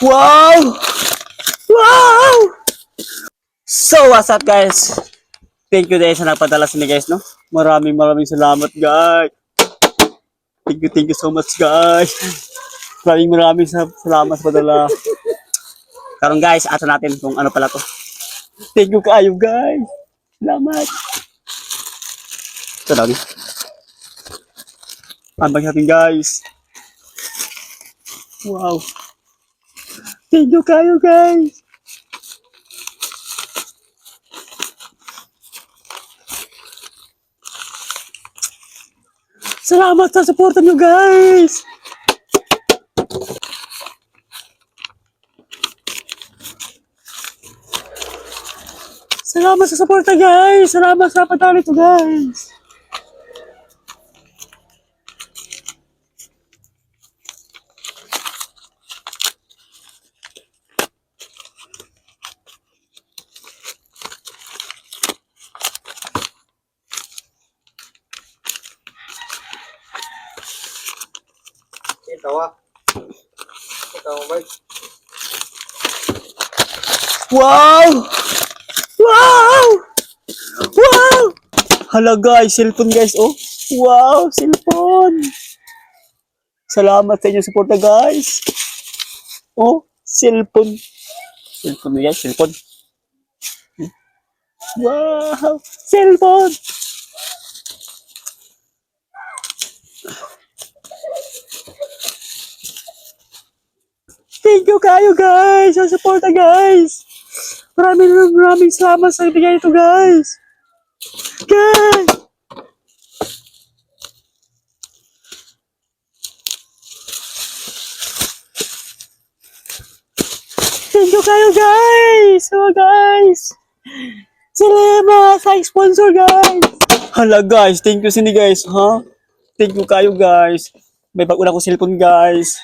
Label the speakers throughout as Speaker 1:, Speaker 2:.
Speaker 1: Wow! Wow! So, what's up guys? Thank you dahil sa nagpadala sa guys, no? Maraming salamat guys. Thank you so much guys. Maraming salamat sa padala. Karon guys, ato natin kung ano pala to. Thank you kayo guys. Salamat. Ito dami. Unbox natin guys. Wow. Thank you kayo guys. Salamat sa suporta nyo guys. Salamat sa suporta guys. Salamat sa padala ito guys.
Speaker 2: Tawa. Tawa ba?
Speaker 1: Wow! Wow! Wow! Hala guys, cellphone guys, oh. Wow, cellphone. Salamat sa inyong suporta guys. Oh, cellphone. Cellphone guys, cellphone. Wow, cellphone. Thank you kayo guys sa suporta guys. Maraming salamat sa ibigay ito guys. Guys. Thank you kayo guys. Oh guys. Salamat sa sponsor guys. Hala guys, thank you sini guys, ha? Thank you kayo guys. May baguna ko cellphone guys.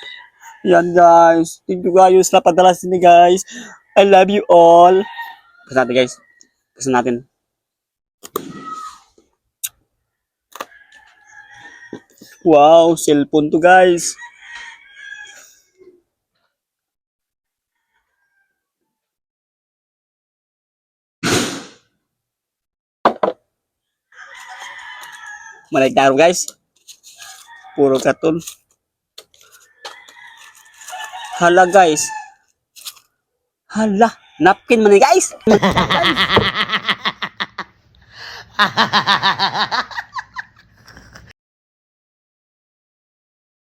Speaker 1: Yan guys. Thank you guys sa padala sini guys. I love you all. Pasan natin guys. Pasan natin. Wow, cellphone to guys. Maligtaro guys. Puro karton. Hala guys. Hala, napkin man guys.